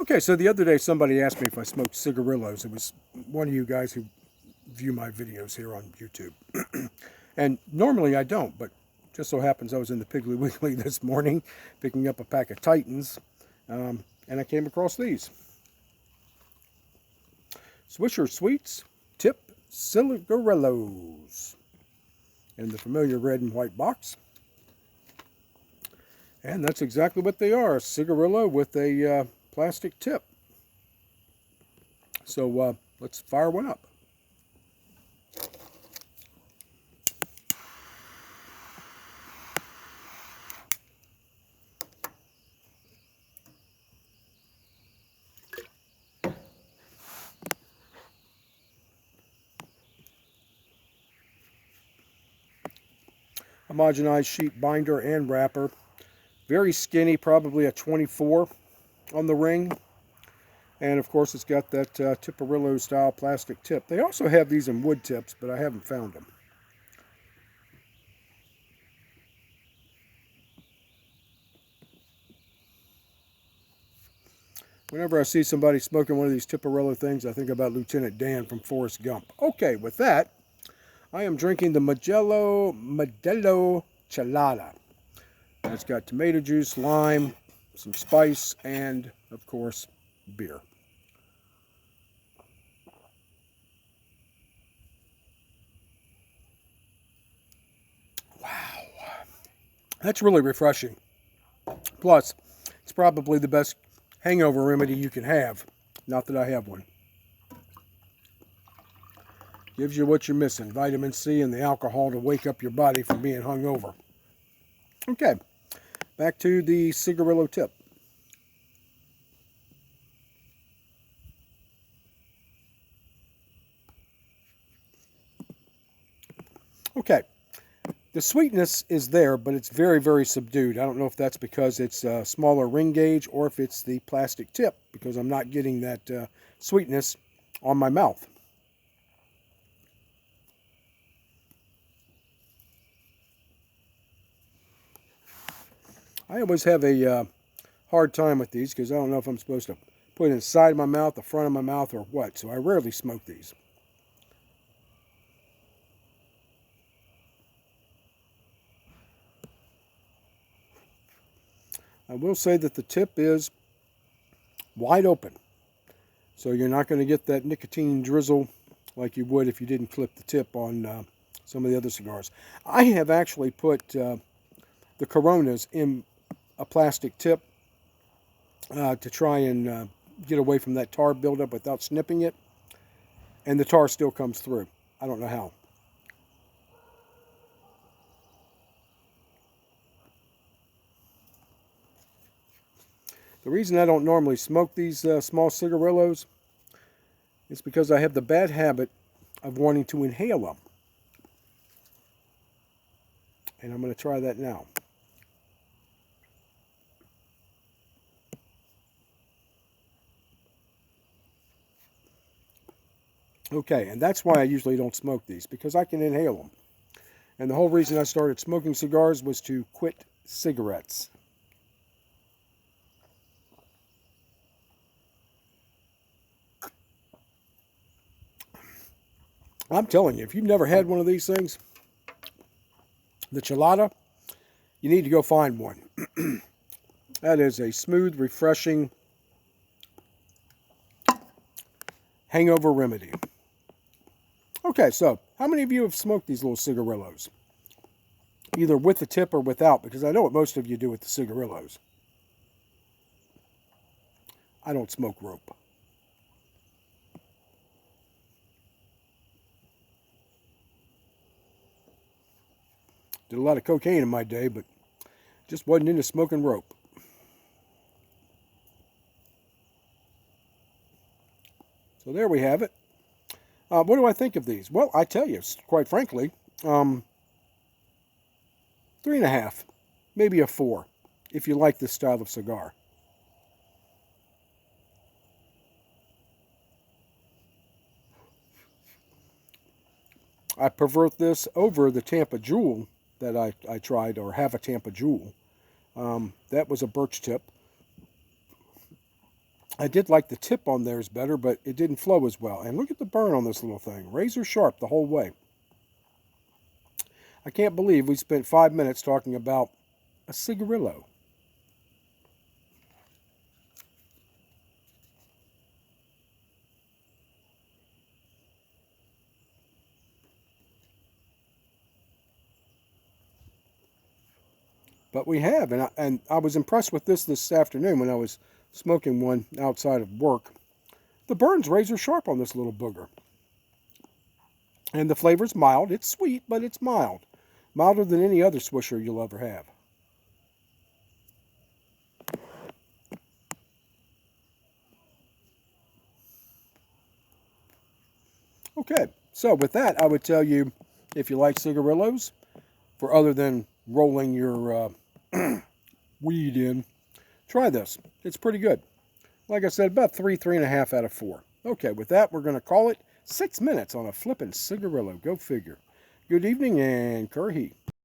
Okay, so the other day somebody asked me if I smoked cigarillos. It was one of you guys who view my videos here on YouTube. And normally I don't, but just so happens I was in the Piggly Wiggly this morning picking up a pack of Titans, and I came across these. Swisher Sweets Tip Cigarillos in the familiar red and white box. And that's exactly what they are, a cigarillo with a plastic tip. So let's fire one up. Homogenized sheet binder and wrapper. Very skinny, probably a 24 on the ring. And of course it's got that Cigarillo style plastic tip. They also have these in wood tips, but I haven't found them. Whenever I see somebody smoking one of these Cigarillo things, I think about Lieutenant Dan from Forrest Gump. Okay, with that, I am drinking the Michello Chelada. It's got tomato juice, lime, some spice, and, of course, beer. Wow. That's really refreshing. Plus, it's probably the best hangover remedy you can have. Not that I have one. Gives you what you're missing, vitamin C and the alcohol to wake up your body from being hungover. Okay, back to the cigarillo tip. Okay, the sweetness is there, but it's very, very subdued. I don't know if that's because it's a smaller ring gauge or if it's the plastic tip, because I'm not getting that sweetness on my mouth. I always have a hard time with these because I don't know if I'm supposed to put it inside of my mouth, the front of my mouth, or what. So I rarely smoke these. I will say that the tip is wide open. So you're not going to get that nicotine drizzle like you would if you didn't clip the tip on some of the other cigars. I have actually put the Coronas in a plastic tip to try and get away from that tar buildup without snipping it. And the tar still comes through. I don't know how. The reason I don't normally smoke these small cigarillos is because I have the bad habit of wanting to inhale them. And I'm going to try that now. Okay, and that's why I usually don't smoke these, because I can inhale them. And the whole reason I started smoking cigars was to quit cigarettes. I'm telling you, if you've never had one of these things, the Chelada, you need to go find one. That is a smooth, refreshing hangover remedy. Okay, so how many of you have smoked these little cigarillos? Either with the tip or without, because I know what most of you do with the cigarillos. I don't smoke rope. Did a lot of cocaine in my day, but just wasn't into smoking rope. So there we have it. What do I think of these? Well, I tell you, quite frankly, 3.5, maybe a 4, if you like this style of cigar. I prefer this over the Tampa Jewel that I tried, or have a Tampa Jewel. That was a birch tip. I did like the tip on theirs better, but it didn't flow as well. And look at the burn on this little thing. Razor sharp the whole way. I can't believe we spent 5 minutes talking about a cigarillo. But we have, and I was impressed with this afternoon when I was smoking one outside of work. The burn's razor sharp on this little booger. And the flavor's mild. It's sweet, but it's mild. Milder than any other Swisher you'll ever have. Okay, so with that, I would tell you, if you like cigarillos, for other than rolling your weed in, try this. It's pretty good. Like I said, about 3.5 out of 4. Okay, with that, we're going to call it 6 minutes on a flippin' cigarillo. Go figure. Good evening and curry.